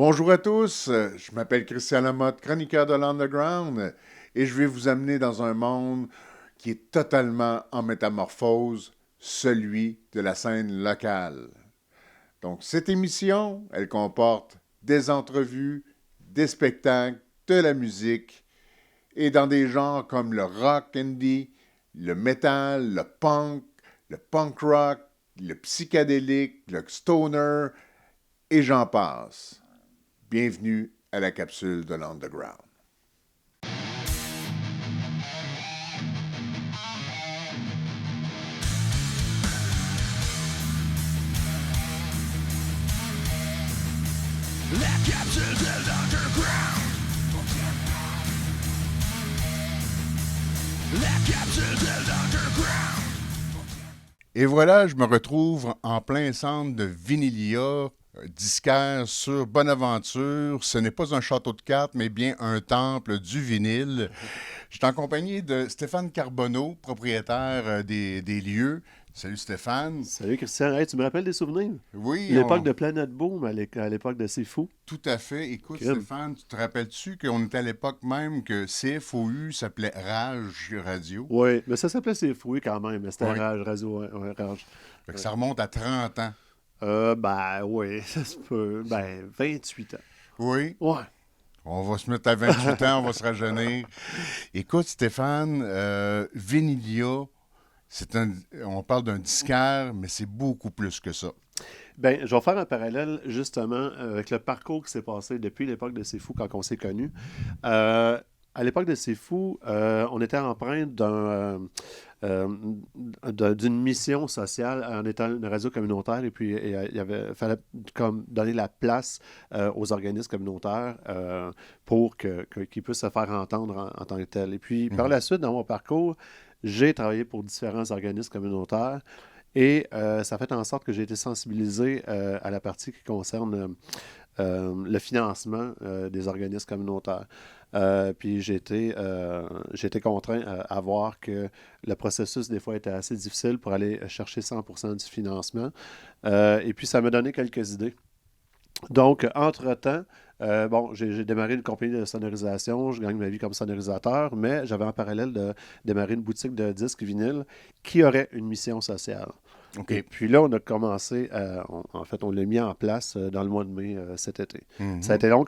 Bonjour à tous, je m'appelle Christian Lamotte, chroniqueur de l'Underground, et je vais vous amener dans un monde qui est totalement en métamorphose, celui de la scène locale. Donc cette émission, elle comporte des entrevues, des spectacles, de la musique, et dans des genres comme le rock indie, le metal, le punk rock, le psychédélique, le stoner, et j'en passe. Bienvenue à la capsule de l'Underground. La capsule de l'Underground. La capsule de l'Underground. Et voilà, je me retrouve en plein centre de Vinilia, disquaire sur Bonaventure. Ce n'est pas un château de cartes, mais bien un temple du vinyle. Je suis en compagnie de Stéphane Carbonneau, propriétaire des lieux. Salut Stéphane. Salut Christian, hey, tu me rappelles des souvenirs? Oui, L'époque de Planet Boom à l'époque de C'est Fou. tout à fait. Écoute, Crime. Stéphane, tu te rappelles-tu qu'on était à l'époque même que CFOU s'appelait Rage Radio? Oui, mais ça s'appelait C'est Fou quand même, mais c'était Oui. Rage, Radio, Rage. Fait que ça remonte à 30 ans. Oui, ça se peut. 28 ans. Oui. Ouais. On va se mettre à 28 ans, on va se rajeunir. Écoute, Stéphane, Vinilia, on parle d'un disquaire, mais c'est beaucoup plus que ça. Je vais faire un parallèle justement avec le parcours qui s'est passé depuis l'époque de C'est Fou quand on s'est connus. À l'époque de C'est Fou, on était empreint d'une mission sociale en étant une radio communautaire et puis fallait comme donner la place aux organismes communautaires qu'ils puissent se faire entendre en tant que tels. Et puis par la suite, dans mon parcours, j'ai travaillé pour différents organismes communautaires. Et ça fait en sorte que j'ai été sensibilisé à la partie qui concerne le financement des organismes communautaires. Puis j'ai été contraint à voir que le processus, des fois, était assez difficile pour aller chercher 100% du financement. Et puis ça m'a donné quelques idées. Donc, entre-temps, j'ai démarré une compagnie de sonorisation, je gagne ma vie comme sonorisateur, mais j'avais en parallèle de démarrer une boutique de disques vinyles qui aurait une mission sociale. OK. Et puis là, on a commencé, on l'a mis en place dans le mois de mai cet été. Ça a été long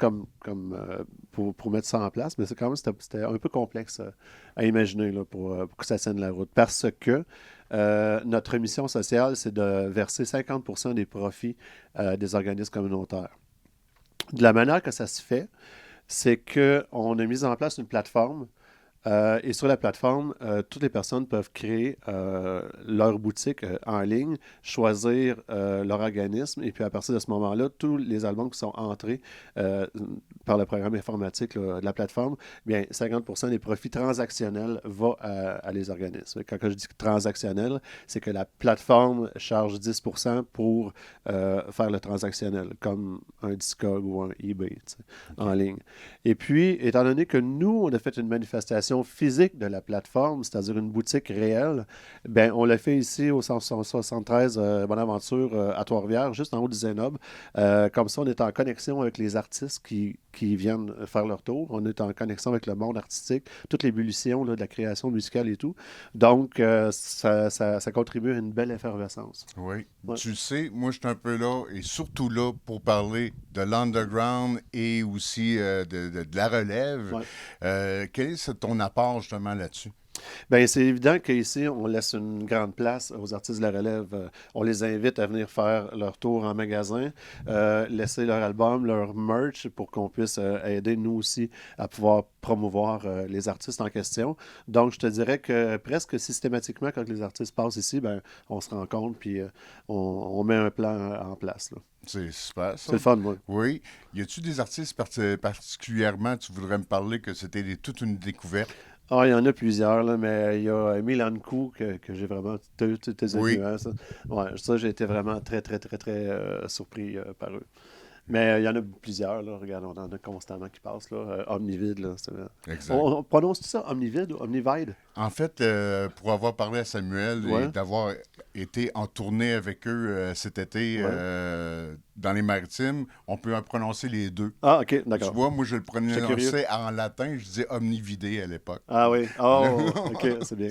pour mettre ça en place, mais c'était un peu complexe à imaginer là, pour que ça tienne la route. Parce que notre mission sociale, c'est de verser 50% des profits des organismes communautaires. De la manière que ça se fait, c'est qu'on a mis en place une plateforme et sur la plateforme, toutes les personnes peuvent créer leur boutique en ligne, choisir leur organisme, et puis à partir de ce moment-là, tous les albums qui sont entrés par le programme informatique là, de la plateforme, bien 50% des profits transactionnels vont à les organismes. Quand je dis transactionnel, c'est que la plateforme charge 10% pour faire le transactionnel, comme un Discog ou un eBay en ligne. Et puis, étant donné que nous, on a fait une manifestation physique de la plateforme, c'est-à-dire une boutique réelle, ben on l'a fait ici au 173 Bonaventure à Trois-Rivières, juste en haut du Zénob. Comme ça, on est en connexion avec les artistes qui viennent faire leur tour. On est en connexion avec le monde artistique, toute l'ébullition là, de la création musicale et tout. Donc, ça contribue à une belle effervescence. Oui. Ouais. Tu sais, moi, je suis un peu là, et surtout là, pour parler de l'underground et aussi de la relève. Ouais. Quel est ton apport, justement, là-dessus? Bien, c'est évident qu'ici, on laisse une grande place aux artistes de la relève. On les invite à venir faire leur tour en magasin, laisser leur album, leur merch pour qu'on puisse aider nous aussi à pouvoir promouvoir les artistes en question. Donc, je te dirais que presque systématiquement, quand les artistes passent ici, ben, on se rencontre puis on met un plan en place. Là. C'est super, ça. C'est le fun, moi. Oui. Y a-tu des artistes particulièrement, tu voudrais me parler que c'était toute une découverte? Ah, il y en a plusieurs, là, mais il y a Milan Kou que j'ai vraiment tes Oui. nuances. Ouais, ça, j'ai été vraiment très, très, très, très surpris par eux. Mais il y en a plusieurs, là. Regarde, on en a constamment qui passent, là. Omnivide, là. Exact. On prononce tout ça Omnivide ou Omnivide? En fait, pour avoir parlé à Samuel et Ouais. d'avoir été en tournée avec eux cet été Ouais. dans les Maritimes, on peut en prononcer les deux. Ah, OK, Tu d'accord. vois, moi, je le J'étais curieux. prononçais en latin, je disais omnividé à l'époque. Ah oui. Oh, OK, c'est bien.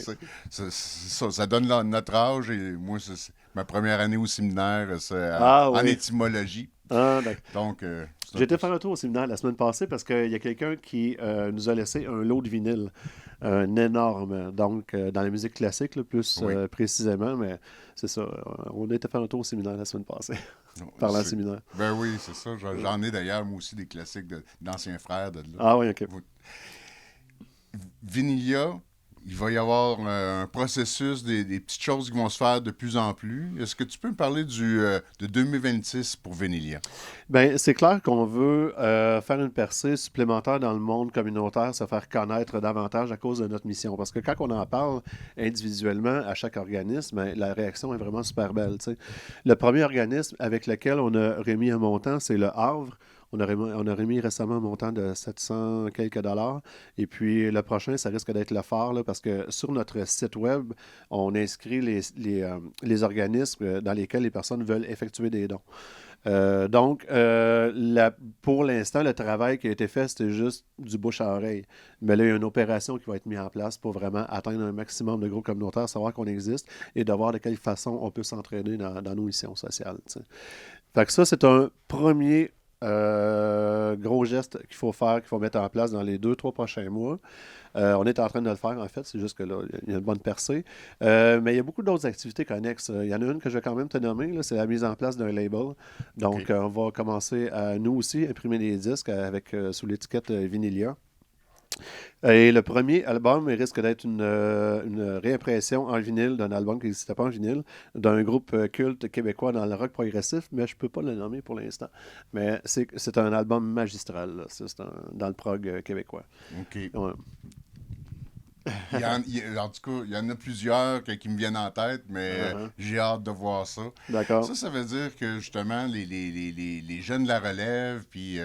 C'est ça, ça donne notre âge et moi, c'est ma première année au séminaire, c'est Ah en oui. étymologie. Ah, d'accord. Donc, c'est J'ai un été peu faire un tour au séminaire la semaine passée parce qu'il y a quelqu'un qui nous a laissé un lot de vinyle, un énorme, donc dans la musique classique, là, plus Oui. précisément, mais c'est ça. On a été faire un tour au séminaire la semaine passée, Non, parlant c'est- séminaire. Ben oui, c'est ça. J'en ai d'ailleurs, moi aussi, des classiques d'anciens frères de là. Ah oui, OK. Vinilia, il va y avoir un processus, des petites choses qui vont se faire de plus en plus. Est-ce que tu peux me parler de 2026 pour Vinilia? Ben, c'est clair qu'on veut faire une percée supplémentaire dans le monde communautaire, se faire connaître davantage à cause de notre mission. Parce que quand on en parle individuellement à chaque organisme, ben, la réaction est vraiment super belle. Tu sais. Le premier organisme avec lequel on a remis un montant, c'est le Havre. On a remis récemment un montant de 700 quelques dollars. Et puis le prochain, ça risque d'être le phare, là, parce que sur notre site web, on inscrit les organismes dans lesquels les personnes veulent effectuer des dons. Pour l'instant, le travail qui a été fait, c'était juste du bouche à oreille. Mais là, il y a une opération qui va être mise en place pour vraiment atteindre un maximum de groupes communautaires, savoir qu'on existe et de voir de quelle façon on peut s'entraider dans nos missions sociales. Tu sais. Fait que ça, c'est un premier gros geste qu'il faut faire, qu'il faut mettre en place dans les 2-3 prochains mois. On est en train de le faire, en fait. C'est juste que là, il y a une bonne percée. Mais il y a beaucoup d'autres activités connexes. Il y en a une que je vais quand même te nommer, là, c'est la mise en place d'un label. Donc, OK. on va commencer à, nous aussi, imprimer des disques sous l'étiquette Vinilia. Et le premier album, il risque d'être une réimpression en vinyle d'un album qui n'existait pas en vinyle, d'un groupe culte québécois dans le rock progressif, mais je ne peux pas le nommer pour l'instant. Mais c'est un album magistral, là. Dans le prog québécois. OK. Ouais. En tout cas, il y en a plusieurs qui me viennent en tête, mais Uh-huh. j'ai hâte de voir ça. D'accord. Ça veut dire que justement, les jeunes de la relève, puis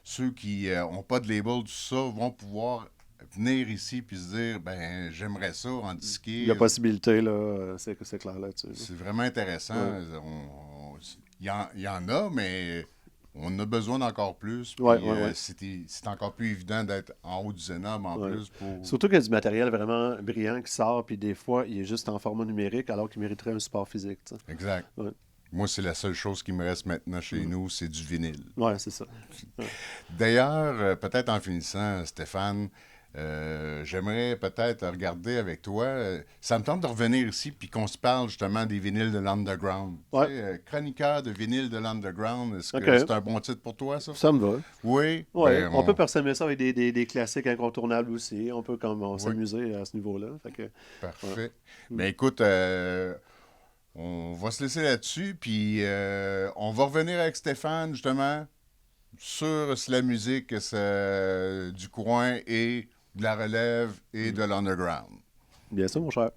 ceux qui n'ont pas de label, tout ça, vont pouvoir venir ici puis se dire, ben, j'aimerais ça en Il disquer. y a possibilité, là, c'est clair là-dessus. C'est vraiment intéressant. Ouais. Il y en a, mais on a besoin d'encore plus. Puis, Ouais, ouais, ouais. c'est encore plus évident d'être en haut du Zénum en Ouais. plus pour. Surtout qu'il y a du matériel vraiment brillant qui sort, puis des fois, il est juste en format numérique, alors qu'il mériterait un support physique. Tu sais. Exact. Ouais. Moi, c'est la seule chose qui me reste maintenant chez nous, c'est du vinyle. Ouais, c'est ça. D'ailleurs, peut-être en finissant, Stéphane, j'aimerais peut-être regarder avec toi. Ça me tente de revenir ici puis qu'on se parle justement des vinyles de l'underground. Ouais. Tu sais, chroniqueur de vinyle de l'underground, est-ce que OK. c'est un bon titre pour toi, ça? Ça me va. Oui. Ouais, Ben, on peut parsemer ça avec des classiques incontournables aussi. On peut Oui. s'amuser à ce niveau-là. Fait que, Parfait. Ben écoute, on va se laisser là-dessus, puis on va revenir avec Stéphane, justement, sur la musique du coin et de la relève et de l'underground. bien sûr, mon cher.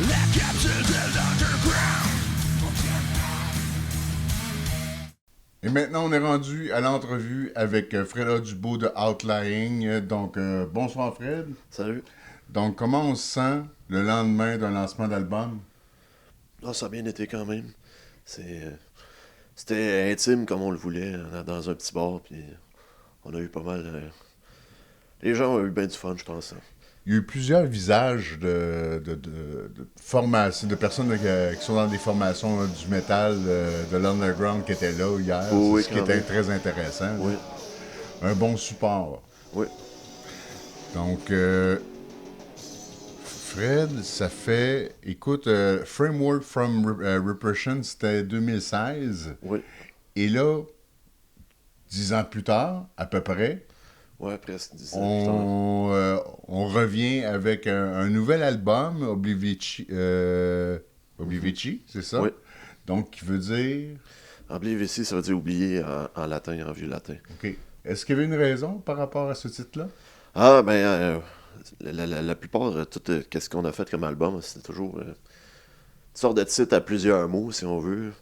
La capsule de l'underground. Et maintenant, on est rendu à l'entrevue avec Fred Dubois de Outlying. Donc, bonsoir Fred. Salut. Donc, comment on se sent le lendemain d'un lancement d'album? Ah, ça a bien été quand même. C'était intime comme on le voulait, dans un petit bar, puis on a eu pas mal. Les gens ont eu bien du fun, je pense. Il y a eu plusieurs visages de formation, de personnes qui sont dans des formations du métal, de l'underground qui étaient là hier. Oui, C'est ce qui quand était même. très intéressant. Oui, Un bon support. oui. Donc, Fred, ça fait... Écoute, Framework from Repression, c'était 2016. Oui. Et là, 10 ans plus tard, à peu près, Ouais, presque 10 ans. on revient avec un nouvel album, Oblivici, c'est ça? Oui. Donc, qui veut dire... Oblivici, ça veut dire oublier en latin, en vieux latin. OK. Est-ce qu'il y avait une raison par rapport à ce titre-là? Ah, ben, la plupart de tout ce qu'on a fait comme album, c'était toujours une sorte de titre à plusieurs mots, si on veut.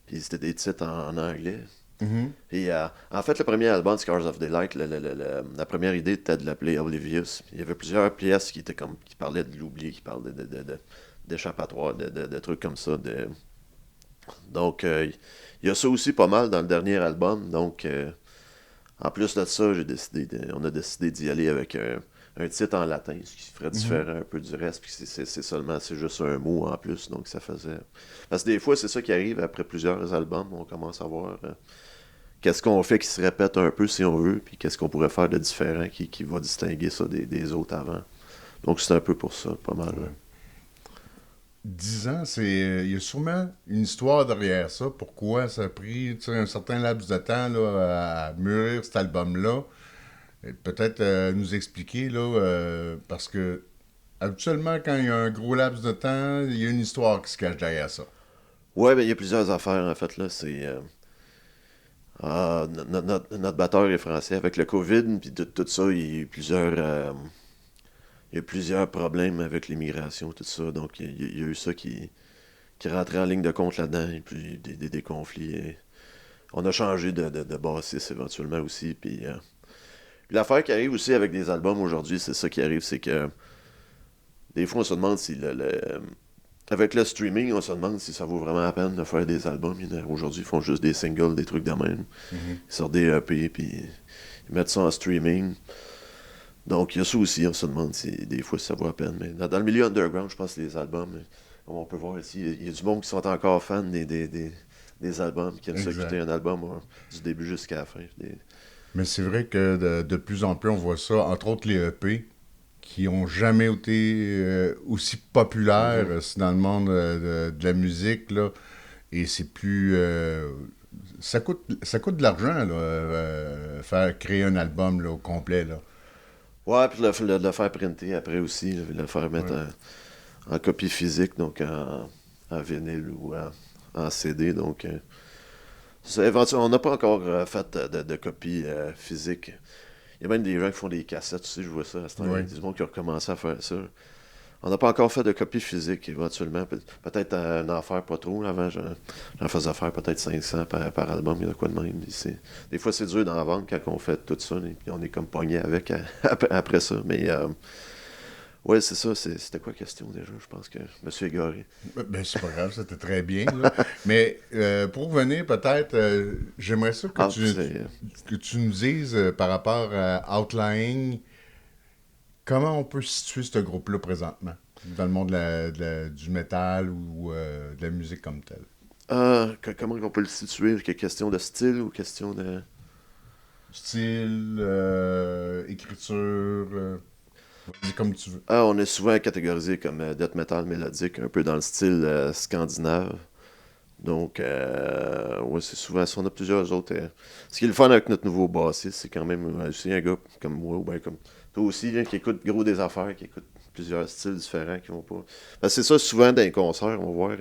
Puis c'était des titres en anglais. Mhm. Et en fait, le premier album, Scars of Daylight, la première idée était de l'appeler Oblivious. Il y avait plusieurs pièces qui étaient comme qui parlaient de l'oubli, qui parlaient d'échappatoire, de trucs comme ça. Donc, il y a ça aussi pas mal dans le dernier album. Donc, en plus de ça, on a décidé d'y aller avec un titre en latin, ce qui ferait différent un peu du reste. Puis c'est juste un mot en plus, donc ça faisait. Parce que des fois, c'est ça qui arrive après plusieurs albums. On commence à voir qu'est-ce qu'on fait qui se répète un peu si on veut, puis qu'est-ce qu'on pourrait faire de différent qui va distinguer ça des autres avant. Donc c'est un peu pour ça, pas mal. Ouais. 10 ans, il y a sûrement une histoire derrière ça. Pourquoi ça a pris un certain laps de temps là, à mûrir cet album-là. Et peut-être nous expliquer, là, parce que habituellement, quand il y a un gros laps de temps, il y a une histoire qui se cache derrière ça. Ouais, ben il y a plusieurs affaires en fait là. C'est notre batteur est français avec le COVID, puis tout ça, il y a plusieurs problèmes avec l'immigration, tout ça. Donc il y a eu ça qui rentrait en ligne de compte là-dedans, et puis des conflits. Et on a changé de bassiste éventuellement aussi. Puis l'affaire qui arrive aussi avec des albums aujourd'hui, c'est ça qui arrive, c'est que des fois on se demande si avec le streaming, on se demande si ça vaut vraiment la peine de faire des albums. Aujourd'hui, ils font juste des singles, des trucs de même. Ils sortent des EP, puis ils mettent ça en streaming. Donc, il y a ça aussi, on se demande si des fois ça vaut la peine. Mais dans le milieu underground, je pense que les albums, comme on peut voir ici, il y a du monde qui sont encore fans des albums, qui aiment s'écouter un album du début jusqu'à la fin. Mais c'est vrai que de plus en plus, on voit ça, entre autres les EP, qui ont jamais été aussi populaires dans le monde de la musique, là. Et c'est plus... ça coûte de l'argent, là, faire créer un album là, au complet, là. Ouais, puis le faire printer après aussi, le faire mettre en copie physique, donc en vinyle ou en CD. Donc, on n'a pas encore fait de copie physique. Il y a même des gens qui font des cassettes, tu sais, je vois ça. Il y a des gens qui ont recommencé à faire ça. On n'a pas encore fait de copie physique, éventuellement. Peut-être en faire pas trop. Avant, j'en faisais faire peut-être 500 par album, il y en a quoi de même. Des fois, c'est dur d'en vendre quand on fait tout ça, et puis on est comme pogné avec après ça. Mais, ouais, c'est ça. C'était quoi la question déjà? Je pense que je me suis égaré. Ben, c'est pas grave, c'était très bien, là. Mais pour revenir, peut-être, j'aimerais ça que tu nous dises par rapport à Outlying, comment on peut situer ce groupe-là présentement dans le monde du métal ou de la musique comme telle? Comment on peut le situer? Question de style ou question de... Style, écriture, vas-y comme tu veux. On est souvent catégorisé comme death metal mélodique, un peu dans le style scandinave. Donc, ouais, c'est souvent ça. On a plusieurs autres. Ce qui est le fun avec notre nouveau bassiste, c'est quand même aussi un gars comme moi, ou bien comme toi aussi, là, qui écoute gros des affaires, qui écoute plusieurs styles différents qui vont pas. Parce que c'est ça, souvent dans les concerts, on va voir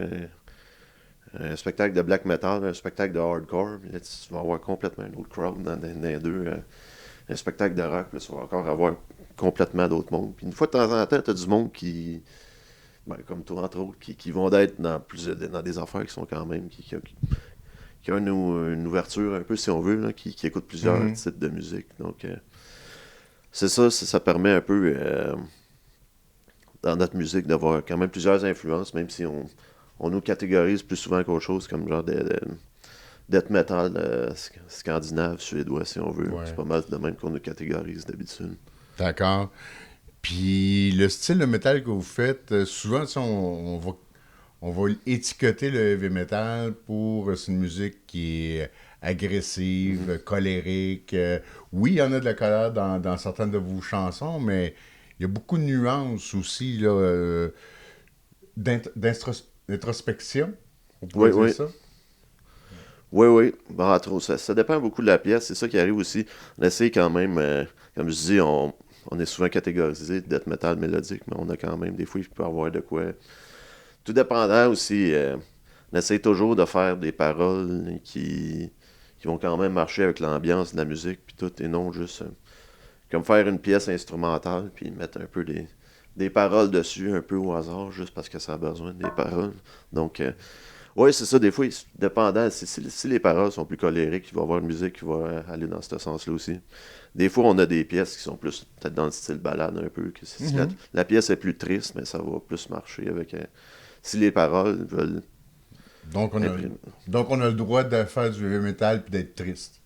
un spectacle de black metal, un spectacle de hardcore, puis là, tu vas avoir complètement un autre crowd dans les deux. Un spectacle de rock, là, tu vas encore avoir complètement d'autres mondes. Puis une fois de temps en temps, tu as du monde qui. Ben, comme toi, entre autres, qui vont être dans des affaires qui sont quand même. Qui ont une ouverture un peu, si on veut, là, qui écoutent plusieurs types de musique. Donc, c'est ça, ça permet un peu, dans notre musique, d'avoir quand même plusieurs influences, même si on nous catégorise plus souvent qu'autre chose, comme genre de death metal scandinave, suédois, si on veut. Ouais. C'est pas mal de même qu'on nous catégorise d'habitude. D'accord. Puis le style de métal que vous faites, souvent, on va étiqueter le heavy metal pour c'est une musique qui est agressive, colérique. Oui, il y en a de la colère dans certaines de vos chansons, mais il y a beaucoup de nuances aussi là, d'introspection. On pourrait dire ça. Oui. Bon, trop, ça dépend beaucoup de la pièce. C'est ça qui arrive aussi. On essaie quand même, comme je dis, on est souvent catégorisé de death metal mélodique, mais on a quand même, des fois, il peut y avoir de quoi. Tout dépendant aussi, on essaie toujours de faire des paroles qui vont quand même marcher avec l'ambiance de la musique, puis tout, et non juste comme faire une pièce instrumentale, puis mettre un peu des paroles dessus, un peu au hasard, juste parce que ça a besoin des paroles. Donc, Oui, c'est ça, des fois, dépendant, si les paroles sont plus colériques, il va y avoir une musique qui va aller dans ce sens-là aussi. Des fois, on a des pièces qui sont plus peut-être dans le style balade un peu, que si la pièce est plus triste, mais ça va plus marcher avec... si les paroles veulent... Donc, on a le droit de faire du heavy metal puis d'être triste.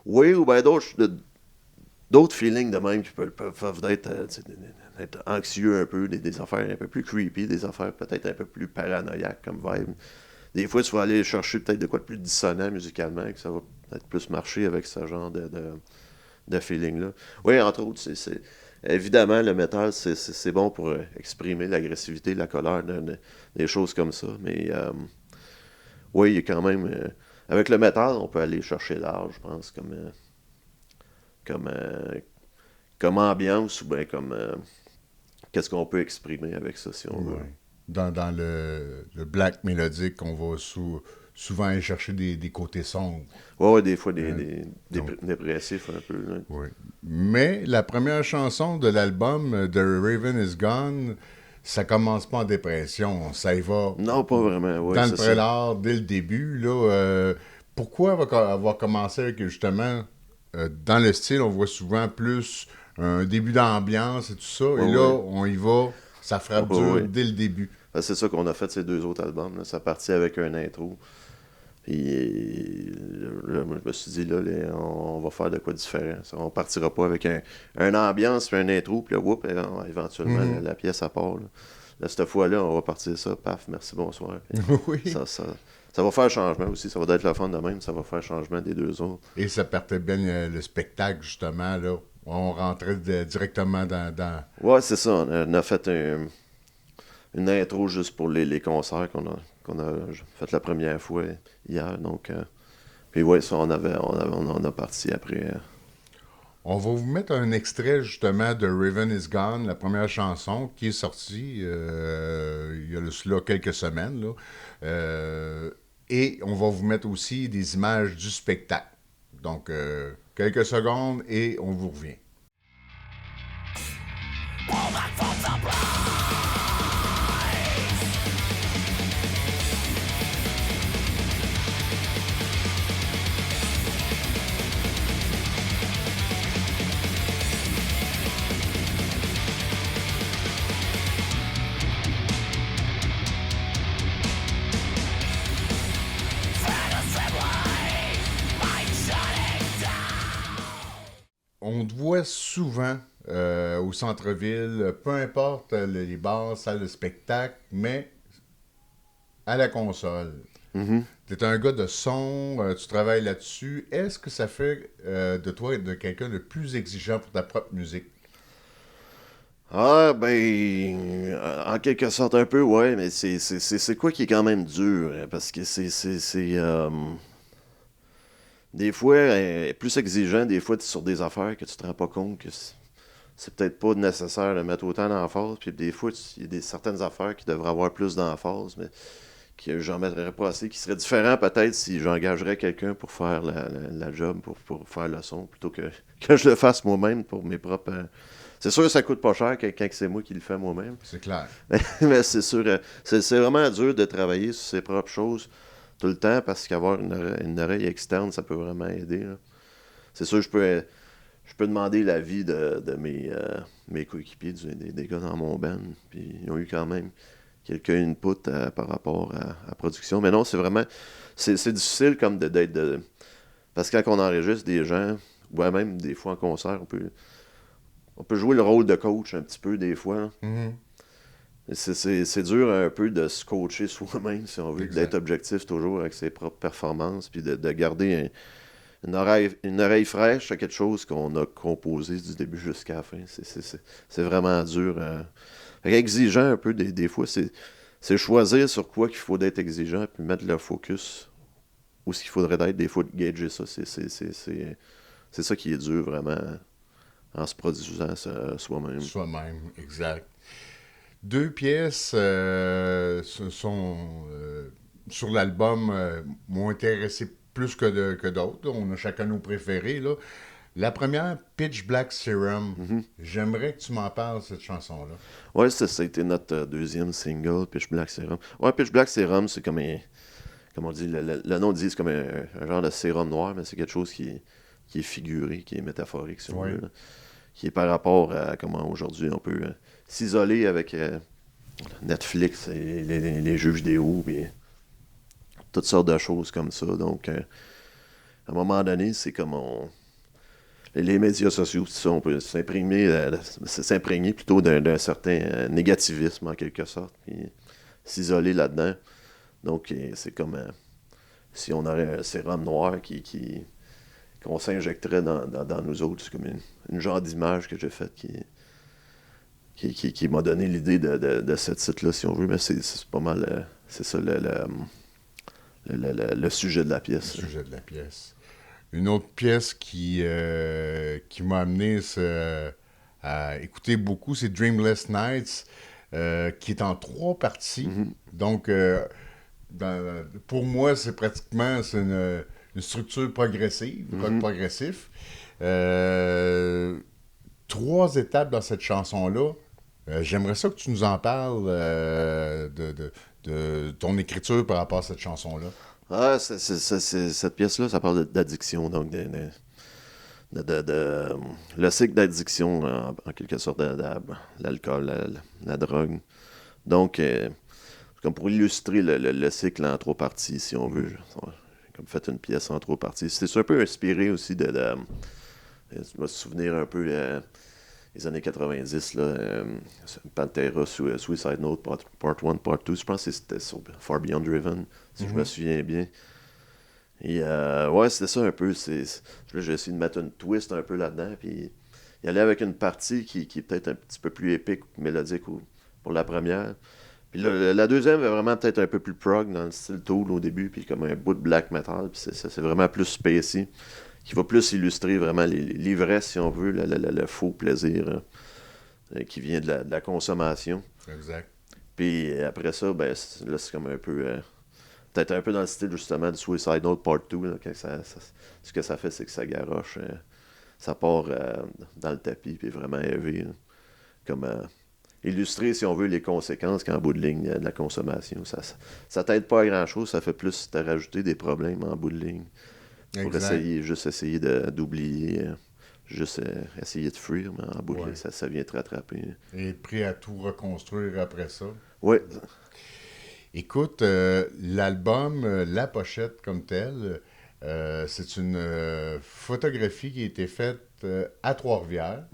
Oui, ou bien d'autres feelings de même qui peuvent être anxieux un peu, des affaires un peu plus creepy, des affaires peut-être un peu plus paranoïaques comme vibe. Des fois, tu vas aller chercher peut-être de quoi de plus dissonant musicalement, que ça va peut-être plus marcher avec ce genre de feeling-là. Oui, entre autres, évidemment, le métal, c'est bon pour exprimer l'agressivité, la colère, des choses comme ça. Mais oui, il y a quand même... avec le métal, on peut aller chercher large, je pense, comme ambiance ou bien comme... qu'est-ce qu'on peut exprimer avec ça, si on veut. Ouais. Dans le black mélodique, on va souvent aller chercher des côtés sombres. Ouais, des fois, des dépressifs un peu. Là. Oui. Mais la première chanson de l'album, The Raven is Gone, ça commence pas en dépression. Ça y va Non, pas vraiment. Ouais, dans le c'est ça. prélat dès le début. Là, pourquoi avoir commencé avec, justement, dans le style, on voit souvent plus un début d'ambiance et tout ça. Ouais, et là, ouais. on y va, ça frappe Ouais, dur ouais. dès le début. C'est ça qu'on a fait ces 2 autres albums. Là. Ça partit avec un intro. Puis là, moi, je me suis dit, là, on va faire de quoi différent. On partira pas avec un ambiance, puis un intro, puis là, whoop, éventuellement, la pièce à part. Là, cette fois-là, on va partir ça, paf, merci, bonsoir. Puis Oui. ça va faire changement aussi. Ça va être le fun de même, ça va faire changement des 2 autres. Et ça partait bien le spectacle, justement, là. On rentrait directement dans... Ouais, c'est ça. On a fait une intro juste pour les concerts qu'on a fait la première fois hier. Donc, puis ouais, ça, on a parti après. On va vous mettre un extrait, justement, de Raven is Gone, la première chanson, qui est sortie il y a cela quelques semaines, là. Et on va vous mettre aussi des images du spectacle. Donc, quelques secondes et on vous revient. On te voit souvent au centre-ville, peu importe les bars, salles de spectacle, mais à la console. Mhm. Tu es un gars de son, tu travailles là-dessus. Est-ce que ça fait de toi de quelqu'un de plus exigeant pour ta propre musique? Ah, ben, en quelque sorte un peu, ouais, mais c'est quoi qui est quand même dur, hein, parce que des fois, plus exigeant, des fois, sur des affaires que tu te rends pas compte que c'est peut-être pas nécessaire de mettre autant d'emphase, puis des fois, il y a certaines affaires qui devraient avoir plus d'emphase, mais que j'en mettrais pas assez, qui serait différent peut-être si j'engagerais quelqu'un pour faire la job, pour faire le son, plutôt que je le fasse moi-même pour mes propres... C'est sûr que ça coûte pas cher quand c'est moi qui le fais moi-même. C'est clair. Mais c'est sûr, c'est vraiment dur de travailler sur ses propres choses tout le temps parce qu'avoir une oreille externe, ça peut vraiment aider. Là. C'est sûr, je peux demander l'avis de mes coéquipiers, des gars dans mon band. Puis ils ont eu quand même quelques inputs par rapport à la production. Mais non, c'est vraiment... C'est difficile comme d'être... Parce que quand on enregistre des gens, ou même des fois en concert, on peut jouer le rôle de coach un petit peu des fois. Mhm. C'est dur un peu de se coacher soi-même, si on veut, Exact. d'être objectif toujours avec ses propres performances, puis de garder une oreille fraîche à quelque chose qu'on a composé du début jusqu'à la fin. C'est vraiment dur. Exigeant un peu des fois, c'est choisir sur quoi qu'il faut d'être exigeant, puis mettre le focus où ce qu'il faudrait être, des fois, de gager ça. C'est ça qui est dur vraiment en se produisant soi-même. Soi-même, exact. 2 pièces sont sur l'album m'ont intéressé plus que d'autres. On a chacun nos préférés. Là. La première, Pitch Black Serum. J'aimerais que tu m'en parles, cette chanson-là. Ouais, ça a été notre deuxième single, Pitch Black Serum. Ouais, Pitch Black Serum, c'est comme comme on dit, le nom dit, c'est comme un genre de sérum noir, mais c'est quelque chose qui est figuré, qui est métaphorique, si on Oui. veut, là. Qui est par rapport à comment aujourd'hui on peut s'isoler avec Netflix et les jeux vidéo, puis toutes sortes de choses comme ça. Donc, à un moment donné, c'est comme les médias sociaux, ça, on peut s'imprégner plutôt d'un certain négativisme, en quelque sorte, puis s'isoler là-dedans. Donc, c'est comme si on aurait un sérum noir qu'on s'injecterait dans nous autres. C'est comme une genre d'image que j'ai faite qui m'a donné l'idée de ce titre-là, si on veut, mais c'est pas mal, c'est ça le sujet de la pièce. Le sujet de la pièce. Une autre pièce qui m'a amené à écouter beaucoup, c'est Dreamless Nights, qui est en 3 parties. Donc, pour moi, c'est une structure progressive, rock progressif. 3 étapes dans cette chanson-là. J'aimerais ça que tu nous en parles de ton écriture par rapport à cette chanson-là. Ah, cette pièce-là, ça parle d'addiction, donc le cycle d'addiction, en quelque sorte, de l'alcool, la drogue. Donc, comme pour illustrer le cycle en 3 parties, si on veut. J'ai comme fait une pièce en 3 parties. C'est un peu inspiré aussi je me souvenir un peu les années 90, là, Pantera, Suicide Note, Part 1, Part 2, je pense que c'était sur Far Beyond Driven, si je me souviens bien. Et ouais, c'était ça un peu. Là, j'ai essayé de mettre une twist un peu là-dedans, puis y aller avec une partie qui est peut-être un petit peu plus épique, mélodique pour la première. Puis la deuxième est vraiment peut-être un peu plus prog dans le style Tool au début, puis comme un bout de black metal, puis c'est vraiment plus spacey, qui va plus illustrer vraiment l'ivresse, si on veut, le faux plaisir qui vient de la consommation. Exact. Puis après ça, ben là, c'est comme un peu... peut-être un peu dans le style, justement, du Suicide Note Part 2, là, ce que ça fait, c'est que ça garoche, ça part dans le tapis, puis vraiment heavy, là, comme... illustrer, si on veut, les conséquences qu'en bout de ligne de la consommation. Ça t'aide pas à grand-chose, ça fait plus te rajouter des problèmes en bout de ligne. Pour essayer d'oublier, essayer de fuir, mais en bout de ligne, ça vient te rattraper. Et être prêt à tout reconstruire après ça. Oui. Écoute, l'album, la pochette comme telle, c'est une photographie qui a été faite à Trois-Rivières.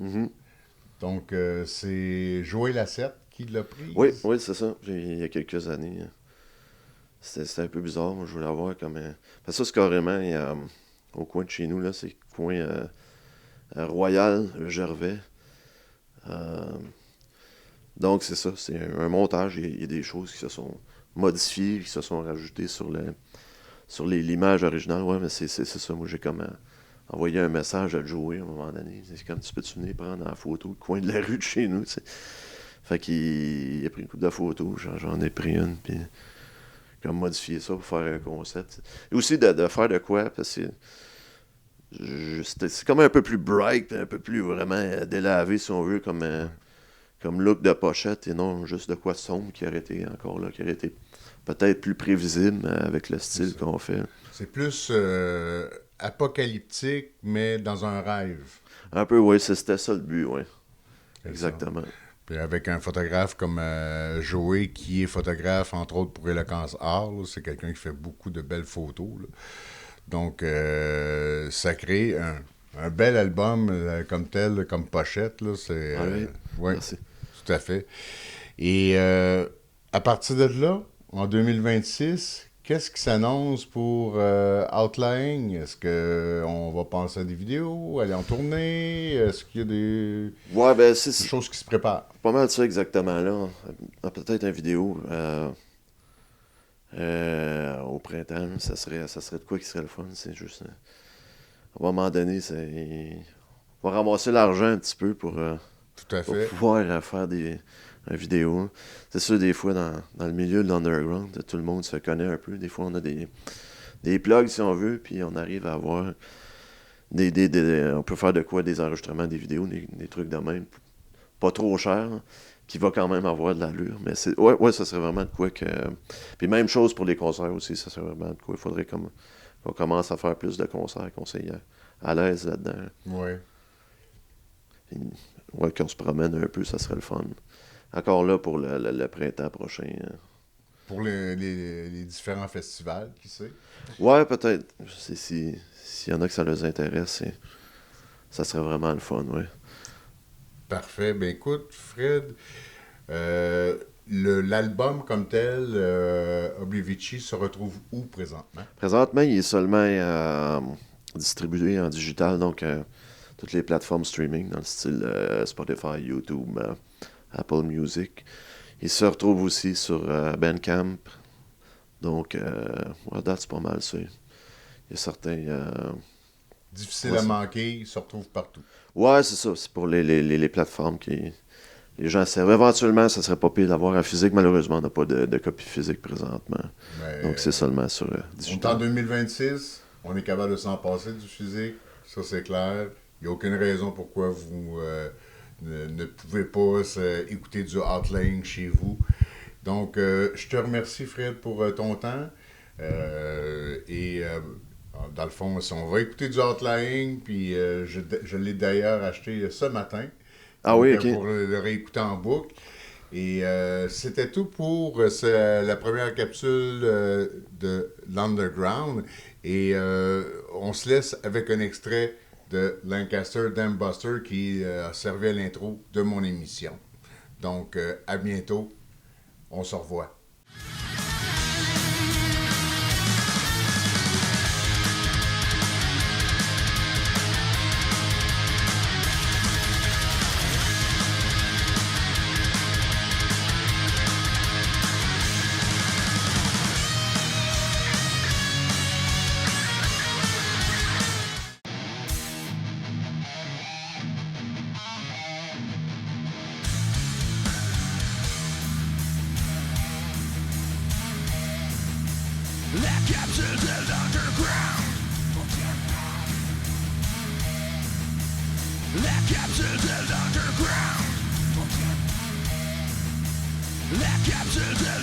Donc, c'est Joël Lassette qui l'a prise. Oui, c'est ça. Il y a quelques années. C'était un peu bizarre. Moi, je voulais avoir comme... Parce que ça, c'est carrément au coin de chez nous, là, c'est le coin Royal, Gervais. Donc, c'est ça. C'est un montage. Il y a des choses qui se sont modifiées, qui se sont rajoutées sur l'image originale. Ouais, mais c'est ça. Moi, j'ai comme... envoyé un message à Joey à un moment donné. C'est comme, tu peux-tu venir prendre en photo le coin de la rue de chez nous, tu sais. Fait qu'il a pris une couple de photos, j'en ai pris une, puis comme modifier ça pour faire un concept. Et aussi de faire de quoi, parce que c'est comme un peu plus bright, un peu plus vraiment délavé, si on veut, comme look de pochette, et non juste de quoi sombre qui aurait été encore là, qui aurait été peut-être plus prévisible avec le style qu'on fait. C'est plus apocalyptique, mais dans un rêve. Un peu, oui, c'était ça le but, oui. Exactement. Puis avec un photographe comme Joey, qui est photographe, entre autres, pour Eloquence Art, là, c'est quelqu'un qui fait beaucoup de belles photos, là. Donc, ça crée un bel album comme tel, comme pochette, là. C'est, ouais, merci. Tout à fait. Et à partir de là, en 2026... qu'est-ce qui s'annonce pour Outlying? Est-ce qu'on va penser à des vidéos, aller en tournée? Est-ce qu'il y a des choses qui se préparent? Pas mal de ça exactement là. Peut-être une vidéo au printemps. Ça serait de quoi qui serait le fun? C'est juste... à un moment donné, on va ramasser l'argent un petit peu pour pouvoir faire une vidéo. C'est sûr, des fois, dans le milieu de l'underground, tout le monde se connaît un peu. Des fois, on a des plugs, si on veut, puis on arrive à avoir on peut faire de quoi? Des enregistrements, des vidéos, des trucs de même. Pas trop cher. qui va quand même avoir de l'allure. Mais ouais, ça serait vraiment de quoi que... Puis même chose pour les concerts aussi, ça serait vraiment de quoi. Il faudrait qu'on commence à faire plus de concerts, qu'on soit à l'aise là-dedans. Oui. Ouais, qu'on se promène un peu, ça serait le fun. Encore là pour le printemps prochain. Pour les différents festivals, qui sait? Ouais, peut-être. S'il y en a que ça les intéresse, ça serait vraiment le fun, oui. Parfait. Ben écoute, Fred, l'album comme tel, Oblivici, se retrouve où présentement? Présentement, il est seulement distribué en digital, donc toutes les plateformes streaming, dans le style Spotify, YouTube, Apple Music. Il se retrouve aussi sur Bandcamp. Donc, à date, c'est pas mal ça. Il y a certains... Difficile à manquer, il se retrouve partout. Ouais, c'est ça. C'est pour les plateformes qui... Les gens servent. Éventuellement, ça serait pas pire d'avoir un physique. Malheureusement, on n'a pas de copie physique présentement. Mais, donc, c'est seulement sur on est digital. en 2026, on est capable de s'en passer du physique, ça c'est clair. Il n'y a aucune raison pourquoi vous ne pouvez pas écouter du Outlying chez vous. Donc, je te remercie, Fred, pour ton temps. Dans le fond, si on va écouter du Outlying, puis je l'ai d'ailleurs acheté ce matin. Ah Donc, oui, ok. pour le réécouter en boucle. Et c'était tout pour la première capsule de l'Underground. Et on se laisse avec un extrait de Lancaster Dam Buster qui a servi à l'intro de mon émission. Donc, à bientôt. On se revoit. La capsule de l'underground. La capsule de l'underground. La capsule de